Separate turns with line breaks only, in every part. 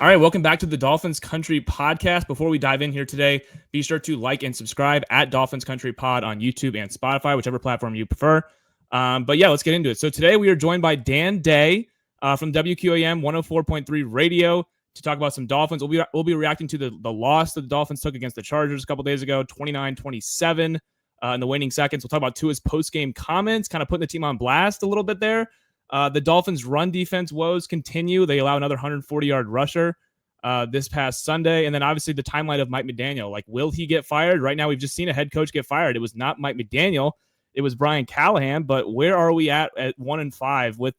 All right, welcome back to the Dolphins Country Podcast. Before we dive in here today, be sure to like and subscribe at Dolphins Country Pod on YouTube and Spotify, whichever platform you prefer. But yeah, let's get into it. So today we are joined by Dan Day from WQAM 104.3 Radio to talk about some Dolphins. We'll be reacting to the loss that the Dolphins took against the Chargers a couple days ago, 29-27 in the waning seconds. We'll talk about Tua's post-game comments, kind of putting the team on blast a little bit there. The Dolphins' run defense woes continue. They allow another 140-yard rusher this past Sunday. And then obviously the timeline of Mike McDaniel. Like, will he get fired? Right now, we've just seen a head coach get fired. It was not Mike McDaniel. It was Brian Callahan. But where are we at 1-5 with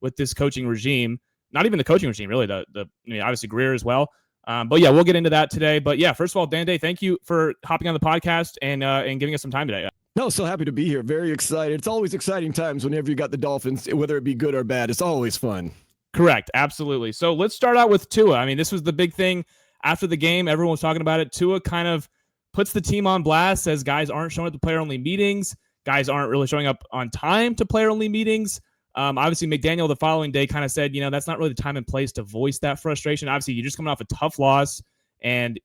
with this coaching regime? Not even the coaching regime, really. Obviously Grier as well. But yeah, we'll get into that today. But yeah, first of all, Dan Day, thank you for hopping on the podcast and giving us some time today.
No, so happy to be here. Very excited. It's always exciting times whenever you got the Dolphins, whether it be good or bad. It's always fun.
Correct. Absolutely. So let's start out with Tua. I mean, this was the big thing after the game. Everyone was talking about it. Tua kind of puts the team on blast, says guys aren't showing up to player-only meetings. Guys aren't really showing up on time to player-only meetings. Obviously, McDaniel the following day kind of said, that's not really the time and place to voice that frustration. Obviously, you're just coming off a tough loss. And,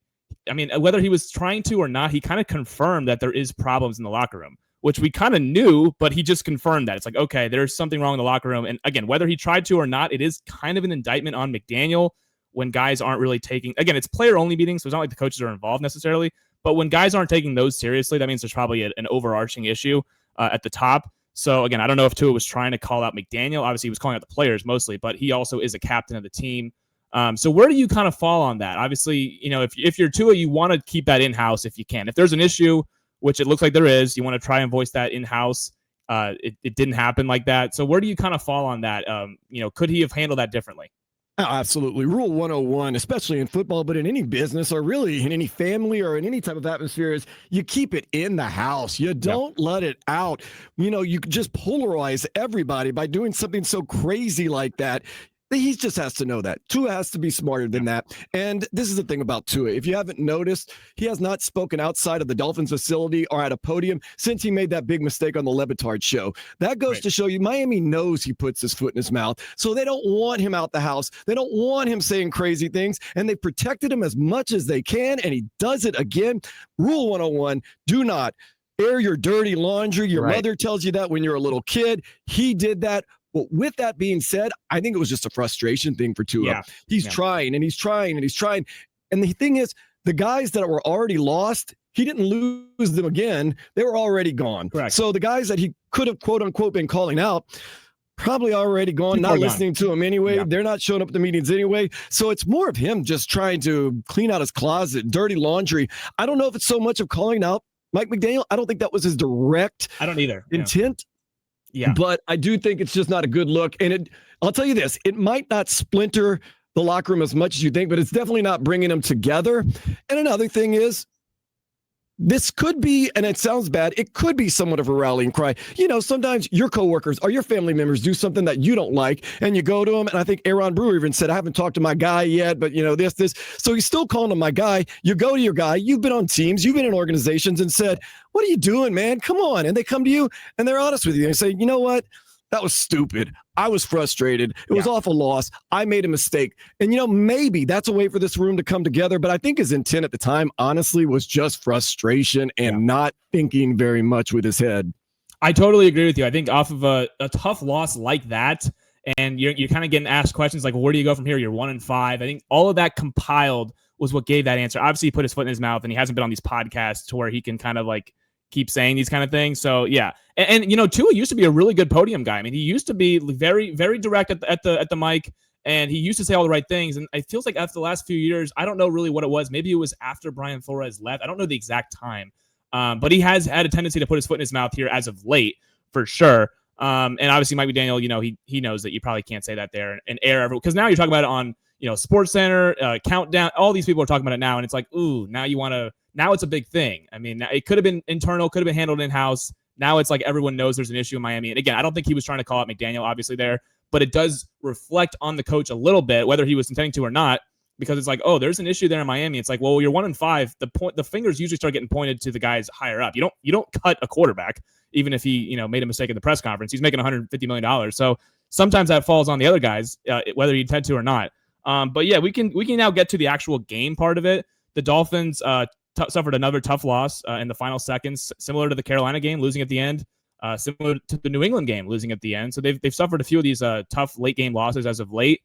I mean, whether he was trying to or not, he kind of confirmed that there is problems in the locker room, which we kind of knew, but he just confirmed that. It's like, okay, there's something wrong in the locker room. And again, whether he tried to or not, it is kind of an indictment on McDaniel when guys aren't really taking, again, it's player-only meetings, so it's not like the coaches are involved necessarily, but when guys aren't taking those seriously, that means there's probably an overarching issue at the top. So again, I don't know if Tua was trying to call out McDaniel. Obviously, he was calling out the players mostly, but he also is a captain of the team. So where do you kind of fall on that? Obviously, if you're Tua, you want to keep that in-house if you can. If there's an issue, which it looks like there is, you want to try and voice that in-house. It didn't happen like that. So where do you kind of fall on that? Could he have handled that differently?
Oh, absolutely. Rule 101, especially in football, but in any business or really in any family or in any type of atmosphere, is you keep it in the house. You don't let it out. You just polarize everybody by doing something so crazy like that. He just has to know that. Tua has to be smarter than that. And this is the thing about Tua. If you haven't noticed, he has not spoken outside of the Dolphins facility or at a podium since he made that big mistake on the Le Batard show. That goes to show you Miami knows he puts his foot in his mouth. So they don't want him out the house. They don't want him saying crazy things. And they protected him as much as they can. And he does it again. Rule 101, do not air your dirty laundry. Your mother tells you that when you're a little kid. He did that. But with that being said, I think it was just a frustration thing for Tua. Yeah. He's trying and he's trying and he's trying. And the thing is, the guys that were already lost, he didn't lose them again. They were already gone. Correct. So the guys that he could have, quote unquote, been calling out, probably already gone, not listening to him anyway. Yeah. They're not showing up at the meetings anyway. So it's more of him just trying to clean out his closet, dirty laundry. I don't know if it's so much of calling out Mike McDaniel. I don't think that was his direct intent. Yeah, but I do think it's just not a good look. And I'll tell you this, it might not splinter the locker room as much as you think, but it's definitely not bringing them together. And another thing is, this could be, and it sounds bad, it could be somewhat of a rallying cry. Sometimes your coworkers or your family members do something that you don't like, and you go to them, and I think Aaron Brewer even said, I haven't talked to my guy yet, but this. So he's still calling him my guy. You go to your guy, you've been on teams, you've been in organizations and said, what are you doing, man? Come on. And they come to you, and they're honest with you. They say, you know what? That was stupid. I was frustrated. It was off a loss. I made a mistake. And, maybe that's a way for this room to come together. But I think his intent at the time, honestly, was just frustration and not thinking very much with his head.
I totally agree with you. I think off of a tough loss like that, and you're kind of getting asked questions like, well, where do you go from here? You're 1-5. I think all of that compiled was what gave that answer. Obviously, he put his foot in his mouth, and he hasn't been on these podcasts to where he can kind of keep saying these kind of things. So yeah. And Tua used to be a really good podium guy. I mean, he used to be very, very direct at the mic, and he used to say all the right things. And it feels like after the last few years, I don't know really what it was. Maybe it was after Brian Flores left. I don't know the exact time. But he has had a tendency to put his foot in his mouth here as of late, for sure. And obviously Mike McDaniel, he knows that you probably can't say that there and air everyone, because now you're talking about it on, Sports Center, Countdown, all these people are talking about it now. And it's like, ooh, now it's a big thing. I mean, it could have been internal, could have been handled in-house. Now it's like everyone knows there's an issue in Miami. And again, I don't think he was trying to call out McDaniel, obviously, there, but it does reflect on the coach a little bit, whether he was intending to or not, because it's like, oh, there's an issue there in Miami. It's like, well, you're 1-5. The fingers usually start getting pointed to the guys higher up. You don't cut a quarterback, even if he, made a mistake in the press conference. He's making $150 million. So sometimes that falls on the other guys, whether you intend to or not. But yeah, we can now get to the actual game part of it. The Dolphins suffered another tough loss in the final seconds, similar to the Carolina game, losing at the end. Similar to the New England game, losing at the end. So they've suffered a few of these tough late game losses as of late.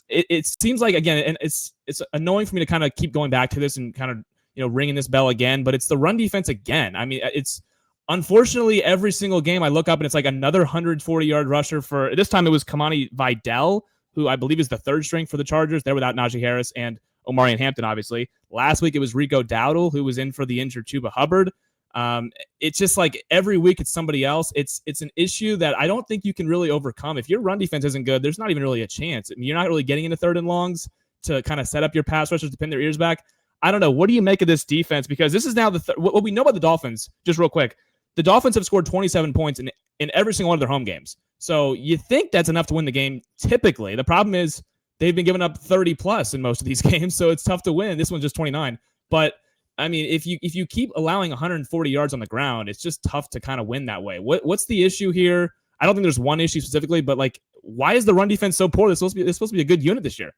It seems like, again, and it's annoying for me to kind of keep going back to this and kind of ringing this bell again, but it's the run defense again. I mean, it's unfortunately every single game I look up and it's like another 140-yard rusher. For this time it was Kamani Vidal, who I believe is the third string for the Chargers. They're without Najee Harris and Omarion Hampton, obviously. Last week it was Rico Dowdle, who was in for the injured Chuba Hubbard. It's just like every week it's somebody else. It's an issue that I don't think you can really overcome. If your run defense isn't good, there's not even really a chance. I mean, you're not really getting into third and longs to kind of set up your pass rushers to pin their ears back. I don't know. What do you make of this defense? Because this is now what we know about the Dolphins, just real quick. The Dolphins have scored 27 points in every single one of their home games. So you think that's enough to win the game typically. The problem is they've been giving up 30 plus in most of these games, so it's tough to win. This one's just 29. But I mean, if you keep allowing 140 yards on the ground, it's just tough to kind of win that way. What's the issue here? I don't think there's one issue specifically, but like, why is the run defense so poor? It's supposed to be a good unit this year.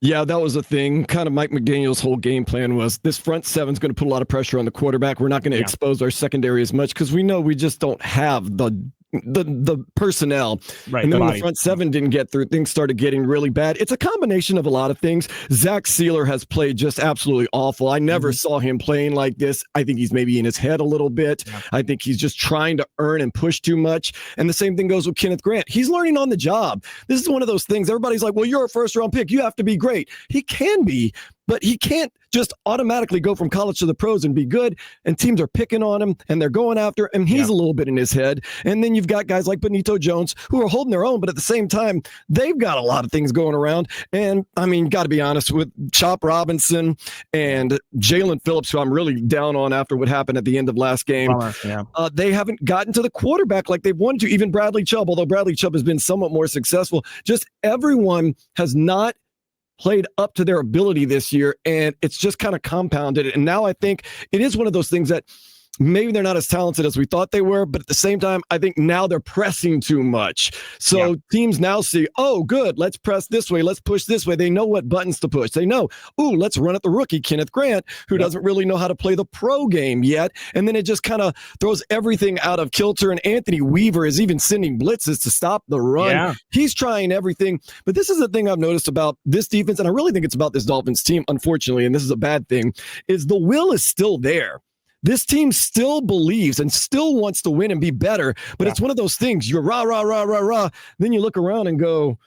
Yeah, that was the thing. Kind of Mike McDaniel's whole game plan was this front seven's going to put a lot of pressure on the quarterback. We're not going to expose our secondary as much because we know we just don't have the personnel. Right. And then when the front seven didn't get through, things started getting really bad. It's a combination of a lot of things. Zach Sealer has played just absolutely awful. I never saw him playing like this. I think he's maybe in his head a little bit. Yeah. I think he's just trying to earn and push too much. And the same thing goes with Kenneth Grant. He's learning on the job. This is one of those things. Everybody's like, well, you're a first round pick. You have to be great. He can be, but he can't just automatically go from college to the pros and be good. And teams are picking on him and they're going after him. He's a little bit in his head. And then you've got guys like Benito Jones who are holding their own, but at the same time, they've got a lot of things going around. And I mean, got to be honest with Chop Robinson and Jalen Phillips, who I'm really down on after what happened at the end of last game. They haven't gotten to the quarterback like they've wanted to. Even Bradley Chubb, although Bradley Chubb has been somewhat more successful, just everyone has not played up to their ability this year, and it's just kind of compounded. And now I think it is one of those things that maybe they're not as talented as we thought they were, but at the same time, I think now they're pressing too much. So teams now see, oh, good, let's press this way, let's push this way. They know what buttons to push. They know, ooh, let's run at the rookie, Kenneth Grant, who doesn't really know how to play the pro game yet. And then it just kind of throws everything out of kilter. And Anthony Weaver is even sending blitzes to stop the run. Yeah. He's trying everything. But this is the thing I've noticed about this defense, and I really think it's about this Dolphins team, unfortunately, and this is a bad thing, is the will is still there. This team still believes and still wants to win and be better, but it's one of those things. You're rah, rah, rah, rah, rah. Then you look around and go,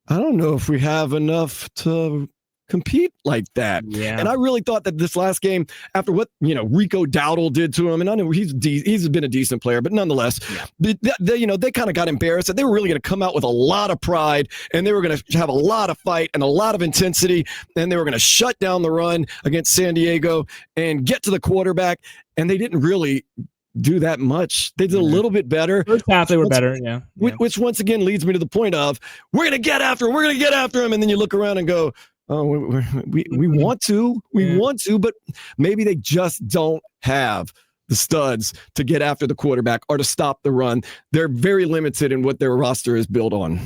I don't know if we have enough to compete like that. Yeah. And I really thought that this last game, after what, Rico Dowdle did to him, and I know he's been a decent player, but nonetheless, they kind of got embarrassed that they were really going to come out with a lot of pride and they were going to have a lot of fight and a lot of intensity, and they were going to shut down the run against San Diego and get to the quarterback. And they didn't really do that much. They did a little bit better.
First half they were better,
Which once again leads me to the point of, we're going to get after him. And then you look around and go, oh, we want to, but maybe they just don't have the studs to get after the quarterback or to stop the run. They're very limited in what their roster is built on.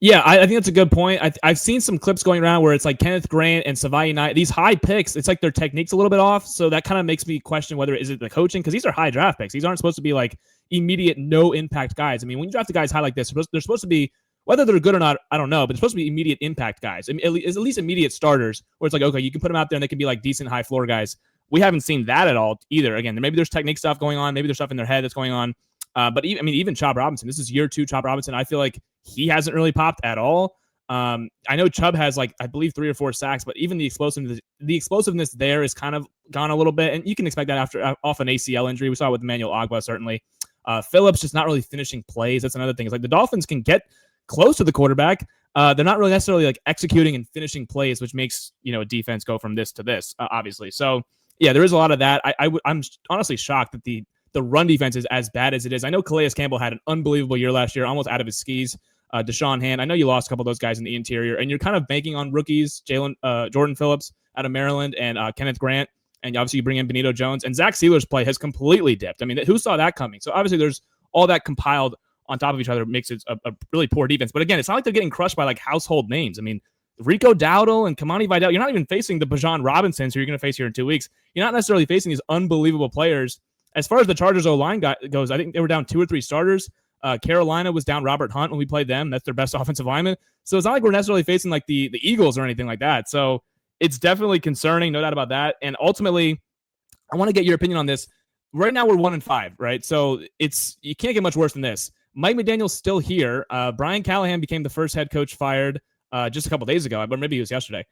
Yeah, I think that's a good point. I've seen some clips going around where it's like Kenneth Grant and Savai Knight, these high picks, it's like their technique's a little bit off. So that kind of makes me question whether is it the coaching, because these are high draft picks. These aren't supposed to be like immediate no impact guys. I mean, when you draft the guys high like this, they're supposed to be, whether they're good or not, I don't know, but it's supposed to be immediate impact guys. I mean, at least immediate starters, where it's like, okay, you can put them out there and they can be like decent high floor guys. We haven't seen that at all either. Again, maybe there's technique stuff going on. Maybe there's stuff in their head that's going on. But even Chop Robinson, this is year 2 Chop Robinson. I feel like he hasn't really popped at all. I know Chubb has I believe 3 or 4 sacks, but even the explosiveness there is kind of gone a little bit. And you can expect that off an ACL injury. We saw it with Emmanuel Ogbah, certainly. Phillips just not really finishing plays. That's another thing. It's like the Dolphins can get close to the quarterback. They're not really necessarily like executing and finishing plays, which makes, a defense go from this to this, obviously. So yeah, there is a lot of that. I'm honestly shocked that the run defense is as bad as it is. I know Calais Campbell had an unbelievable year last year, almost out of his skis. Deshaun Hand, I know you lost a couple of those guys in the interior, and you're kind of banking on rookies, Jordan Phillips out of Maryland and Kenneth Grant, and obviously you bring in Benito Jones, and Zach Sealer's play has completely dipped. I mean, who saw that coming? So obviously there's all that compiled on top of each other makes it a really poor defense. But again, it's not like they're getting crushed by like household names. I mean, Rico Dowdle and Kamani Vidal, you're not even facing the Bijan Robinsons who you're going to face here in 2 weeks. You're not necessarily facing these unbelievable players. As far as the Chargers O-line goes, I think they were down 2 or 3 starters. Carolina was down Robert Hunt when we played them. That's their best offensive lineman. So it's not like we're necessarily facing like the Eagles or anything like that. So it's definitely concerning, no doubt about that. And ultimately, I want to get your opinion on this. Right now, we're 1-5, right? So you can't get much worse than this. Mike McDaniel's still here. Brian Callahan became the first head coach fired just a couple days ago, but maybe it was yesterday.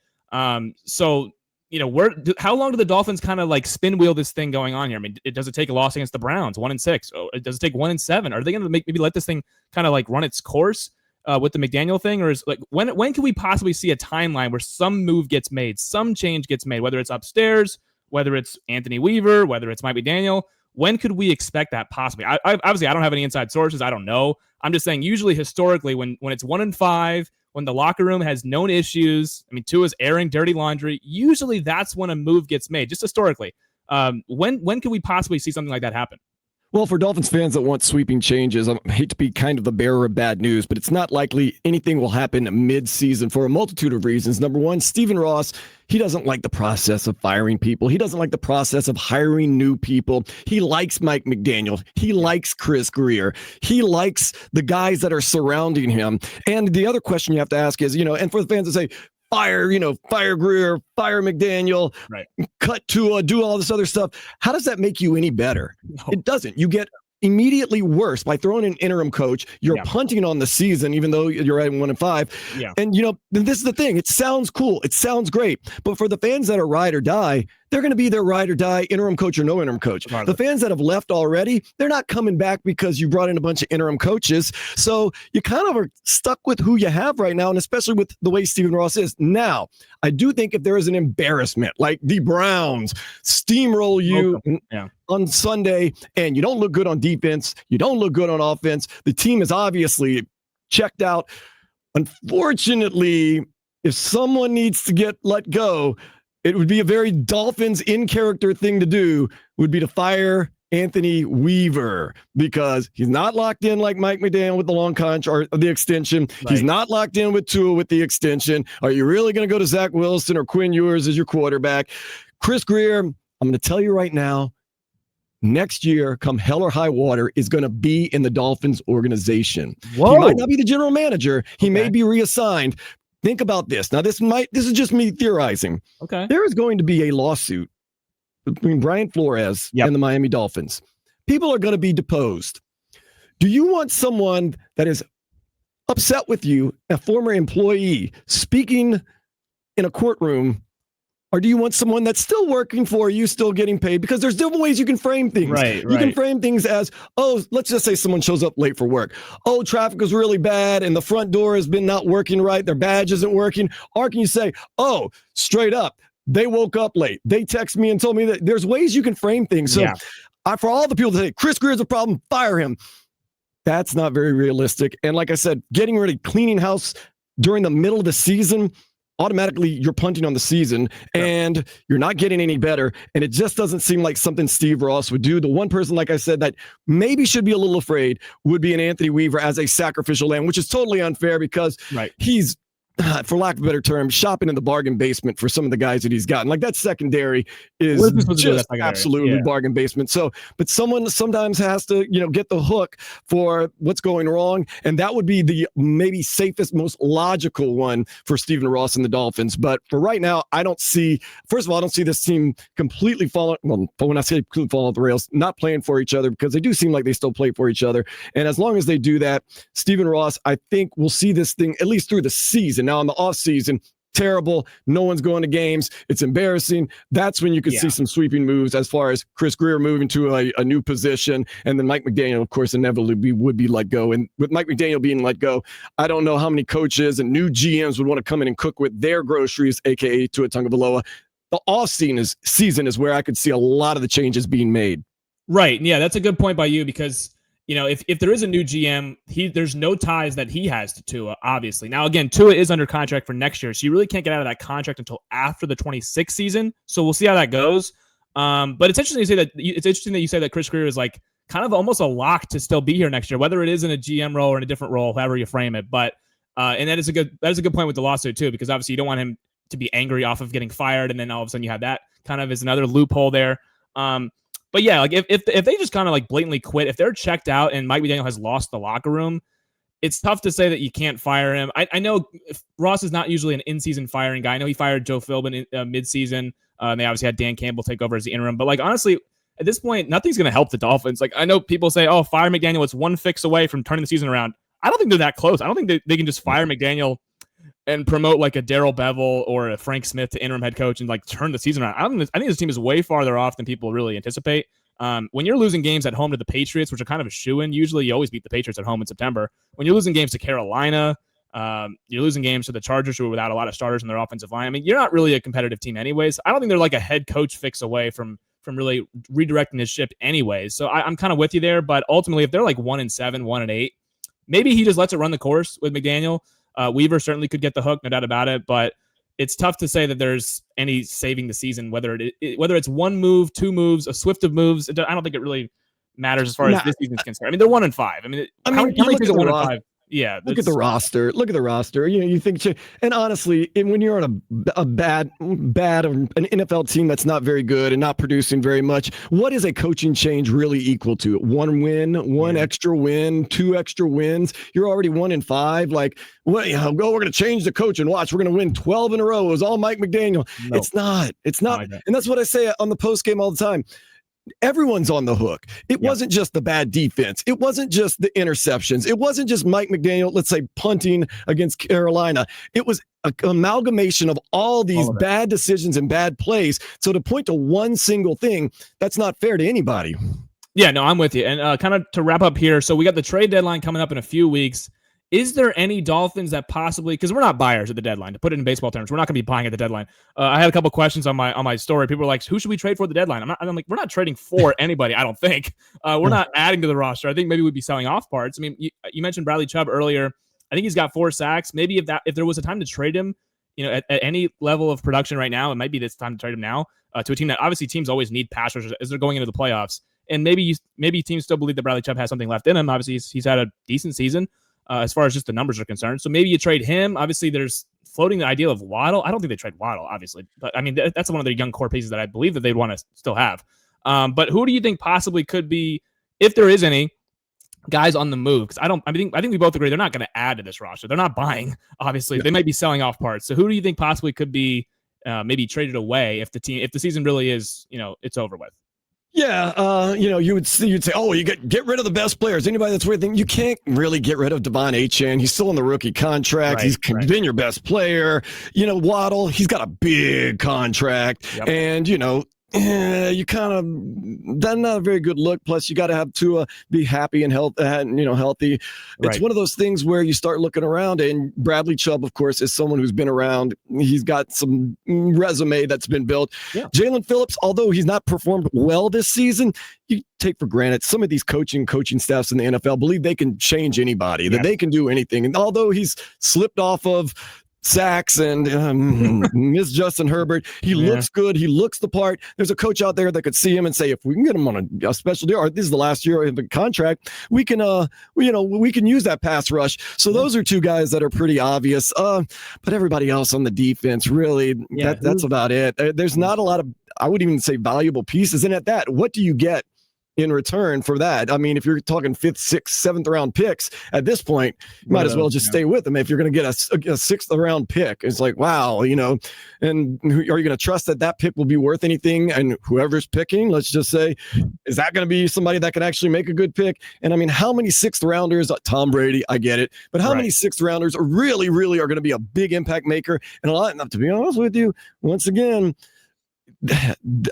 So how long do the Dolphins kind of like spin wheel this thing going on here? I mean, does it take a loss against the Browns, 1-6? Or does it take 1-7? Are they going to maybe let this thing kind of like run its course with the McDaniel thing? Or is like when can we possibly see a timeline where some move gets made, some change gets made, whether it's upstairs, whether it's Anthony Weaver, whether it's Mike McDaniel? When could we expect that possibly? Obviously, I don't have any inside sources. I don't know. I'm just saying usually historically when it's 1-5, when the locker room has known issues, I mean, Tua's airing dirty laundry, usually that's when a move gets made, just historically. When can we possibly see something like that happen?
Well, for Dolphins fans that want sweeping changes, I hate to be kind of the bearer of bad news, but it's not likely anything will happen mid-season for a multitude of reasons. Number one, Stephen Ross, he doesn't like the process of firing people. He doesn't like the process of hiring new people. He likes Mike McDaniel. He likes Chris Grier. He likes the guys that are surrounding him. And the other question you have to ask is, and for the fans to say, fire Grier, fire McDaniel,
right,
cut Tua, do all this other stuff. How does that make you any better? No. It doesn't. You get immediately worse by throwing an interim coach. You're punting on the season, even though you're at 1-5.
Yeah.
And this is the thing. It sounds cool. It sounds great. But for the fans that are ride or die, they're going to be their ride or die, interim coach or no interim coach. The fans that have left already, they're not coming back because you brought in a bunch of interim coaches. So you kind of are stuck with who you have right now, and especially with the way Stephen Ross is. Now, I do think if there is an embarrassment, like the Browns steamroll you on Sunday, and you don't look good on defense, you don't look good on offense, the team is obviously checked out. Unfortunately, if someone needs to get let go, it would be a very Dolphins in-character thing to do, would be to fire Anthony Weaver, because he's not locked in like Mike McDaniel with the long contract or the extension. Right. He's not locked in with Tua with the extension. Are you really going to go to Zach Wilson or Quinn Ewers as your quarterback? Chris Grier, I'm going to tell you right now, next year, come hell or high water, is going to be in the Dolphins organization. Whoa. He might not be the general manager. He may be reassigned. Think about this. Now, this is just me theorizing.
Okay.
There is going to be a lawsuit between Brian Flores and the Miami Dolphins. People are going to be deposed. Do you want someone that is upset with you, a former employee, speaking in a courtroom, or do you want someone that's still working for you, still getting paid? Because there's different ways you can frame things.
Right.
You can frame things as, let's just say someone shows up late for work. Traffic was really bad and the front door has been not working right. Their badge isn't working. Or can you say, straight up, they woke up late. They texted me and told me that. There's ways you can frame things. So for all the people that say, Chris Greer's a problem, fire him. That's not very realistic. And like I said, getting rid of cleaning house during the middle of the season, automatically you're punting on the season and you're not getting any better. And it just doesn't seem like something Steve Ross would do. The one person, like I said, that maybe should be a little afraid would be an Anthony Weaver as a sacrificial lamb, which is totally unfair because he's, for lack of a better term, shopping in the bargain basement for some of the guys that he's gotten. Like that secondary is just absolutely bargain basement. So, but someone sometimes has to, get the hook for what's going wrong. And that would be the maybe safest, most logical one for Stephen Ross and the Dolphins. But for right now, I don't see this team completely falling. Well, when I say completely falling off the rails, not playing for each other, because they do seem like they still play for each other. And as long as they do that, Stephen Ross, I think we'll see this thing at least through the season. Now, in the offseason, terrible. No one's going to games. It's embarrassing. That's when you could see some sweeping moves as far as Chris Grier moving to a new position. And then Mike McDaniel, of course, inevitably would be let go. And with Mike McDaniel being let go, I don't know how many coaches and new GMs would want to come in and cook with their groceries, a.k.a. Tua Tagovailoa. The offseason is where I could see a lot of the changes being made.
Right. Yeah, that's a good point by you because if there is a new GM, there's no ties that he has to Tua, obviously. Now, again, Tua is under contract for next year, so you really can't get out of that contract until after the 26th season. So we'll see how that goes. But it's interesting to say that you say that Chris Grier is like kind of almost a lock to still be here next year, whether it is in a GM role or in a different role, however you frame it. But and that is a good point with the lawsuit too, because obviously you don't want him to be angry off of getting fired, and then all of a sudden you have that kind of is another loophole there. But yeah, like if they just kind of like blatantly quit, if they're checked out and Mike McDaniel has lost the locker room, it's tough to say that you can't fire him. I know Ross is not usually an in-season firing guy. I know he fired Joe Philbin mid-season. They obviously had Dan Campbell take over as the interim. But like honestly, at this point, nothing's going to help the Dolphins. Like I know people say, "Oh, fire McDaniel. It's one fix away from turning the season around." I don't think they're that close. I don't think they can just fire McDaniel and promote like a Darrell Bevel or a Frank Smith to interim head coach and like turn the season around. I think this team is way farther off than people really anticipate. When you're losing games at home to the Patriots, which are kind of a shoo-in, usually you always beat the Patriots at home in September. When you're losing games to Carolina, you're losing games to the Chargers, who are without a lot of starters in their offensive line. I mean, you're not really a competitive team anyways. I don't think they're like a head coach fix away from really redirecting his ship anyways. So I'm kind of with you there. But ultimately, if they're like 1-7, 1-8, maybe he just lets it run the course with McDaniel. Weaver certainly could get the hook, no doubt about it. But it's tough to say that there's any saving the season, whether it's one move, two moves, a swift of moves. I don't think it really matters as far as this season's concerned. I mean, they're 1-5. I mean, how many teams are 1-5? Yeah,
look at the roster. Look at the roster. You know, you think, and honestly, when you're on a bad an NFL team that's not very good and not producing very much, what is a coaching change really equal to? One win, one extra win, two extra wins. You're already 1-5. Like, well, we're going to change the coach and watch. We're going to win 12 in a row. It was all Mike McDaniel. No. It's not. And that's what I say on the post game all the time. Everyone's on the hook. It wasn't just the bad defense. It wasn't just the interceptions. It wasn't just Mike McDaniel, let's say, punting against Carolina. It was an amalgamation of all these bad decisions and bad plays. So to point to one single thing, that's not fair to anybody.
Yeah, no, I'm with you. And kind of to wrap up here, so we got the trade deadline coming up in a few weeks. Is there any Dolphins that possibly, because we're not buyers at the deadline, to put it in baseball terms, we're not going to be buying at the deadline. I had a couple questions on my story. People were like, who should we trade for the deadline? I'm like, we're not trading for anybody, I don't think. We're not adding to the roster. I think maybe we'd be selling off parts. I mean, you mentioned Bradley Chubb earlier. I think he's got 4 sacks. Maybe if there was a time to trade him, at any level of production right now, it might be this time to trade him now to a team that obviously teams always need pass rushers as they're going into the playoffs. And maybe teams still believe that Bradley Chubb has something left in him. Obviously, he's had a decent season. As far as just the numbers are concerned. So maybe you trade him. Obviously, there's floating the idea of Waddle. I don't think they trade Waddle, obviously. But, I mean, that's one of their young core pieces that I believe that they'd want to still have. But who do you think possibly could be, if there is any, guys on the move? Because I think we both agree they're not going to add to this roster. They're not buying, obviously. They might be selling off parts. So who do you think possibly could be maybe traded away if the season really is, it's over with?
Yeah, you'd say, oh, you get rid of the best players. Anybody that's worth thinking, you can't really get rid of Devon Achane. He's still on the rookie contract. He's been your best player. Waddle, he's got a big contract, and you kind of, that's not a very good look. Plus, you got to have Tua be happy and healthy. It's one of those things where you start looking around, and Bradley Chubb, of course, is someone who's been around. He's got some resume that's been built. Yeah. Jalen Phillips, although he's not performed well this season, you take for granted some of these coaching staffs in the NFL believe they can change anybody, that they can do anything. And although he's slipped off of sacks and Miss Justin Herbert, he looks good. He looks the part. There's a coach out there that could see him and say, if we can get him on a special deal, or this is the last year of the contract, we can use that pass rush. So those are two guys that are pretty obvious. But everybody else on the defense, really, that's about it. There's not a lot of, I wouldn't even say valuable pieces. And at that, what do you get in return for that? I mean, if you're talking 5th, 6th, 7th round picks at this point, you might as well just stay with them. If you're going to get a 6th round pick, it's like, wow, and are you going to trust that pick will be worth anything? And whoever's picking, let's just say, is that going to be somebody that can actually make a good pick? And I mean, how many 6th rounders, Tom Brady, I get it, but how many 6th rounders are really are going to be a big impact maker? And a lot, to be honest with you, once again,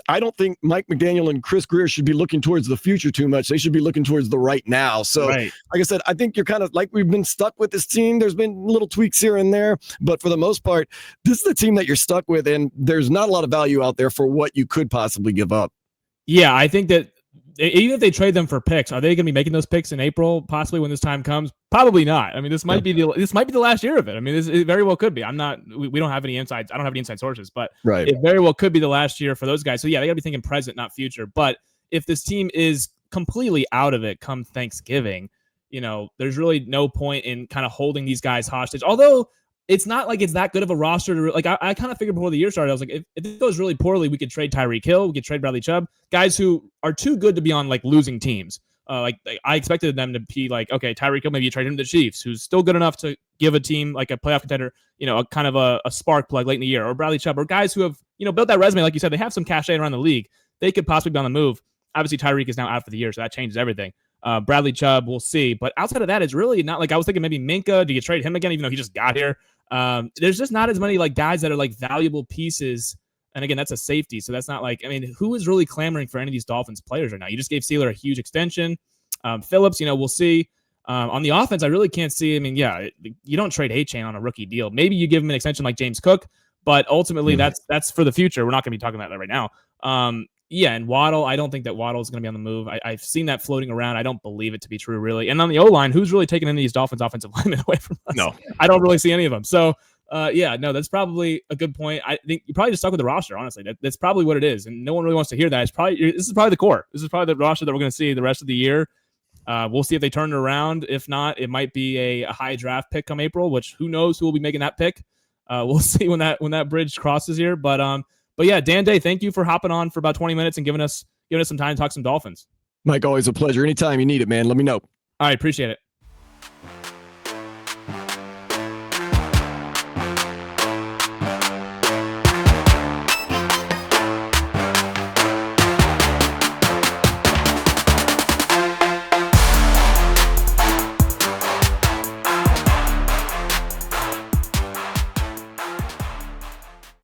I don't think Mike McDaniel and Chris Grier should be looking towards the future too much. They should be looking towards the right now. So, like I said, I think you're kind of like, we've been stuck with this team. There's been little tweaks here and there, but for the most part, this is the team that you're stuck with, and there's not a lot of value out there for what you could possibly give up. Yeah,
I think that even if they trade them for picks, are they going to be making those picks in April, possibly when this time comes? Probably not. I mean, this might be the last year of it. I mean, it very well could be. We don't have any insights. I don't have any inside sources, but it very well could be the last year for those guys. So yeah, they got to be thinking present, not future. But if this team is completely out of it come Thanksgiving, there's really no point in kind of holding these guys hostage. Although it's not like it's that good of a roster to like. I kind of figured before the year started, I was like, if it goes really poorly, we could trade Tyreek Hill, we could trade Bradley Chubb, guys who are too good to be on like losing teams. Like I expected them to be like, okay, Tyreek Hill, maybe you trade him to the Chiefs, who's still good enough to give a team like a playoff contender, a kind of a spark plug late in the year, or Bradley Chubb, or guys who have, built that resume. Like you said, they have some cachet around the league. They could possibly be on the move. Obviously, Tyreek is now out for the year, so that changes everything. Bradley Chubb, we'll see. But outside of that, it's really not like I was thinking maybe Minka. Do you trade him again, even though he just got here? There's just not as many like guys that are like valuable pieces. And again, that's a safety. So that's not like, who is really clamoring for any of these Dolphins players right now? You just gave Sealer a huge extension. Phillips, we'll see. On the offense, I really can't see. You don't trade A-Chain on a rookie deal. Maybe you give him an extension like James Cook, but ultimately that's for the future. We're not going to be talking about that right now. And Waddle, I don't think that Waddle is going to be on the move. I've seen that floating around. I don't believe it to be true, really. And on the O-line, who's really taking any of these Dolphins offensive linemen away from us?
No.
I don't really see any of them. So, that's probably a good point. I think you probably just stuck with the roster, honestly. That's probably what it is, and no one really wants to hear that. This is probably the core. This is probably the roster that we're going to see the rest of the year. We'll see if they turn it around. If not, it might be a high draft pick come April, which who knows who will be making that pick. We'll see when that bridge crosses here. But yeah, Dan Day, thank you for hopping on for about 20 minutes and giving us some time to talk some Dolphins.
Mike, always a pleasure. Anytime you need it, man, let me know.
All right, appreciate it.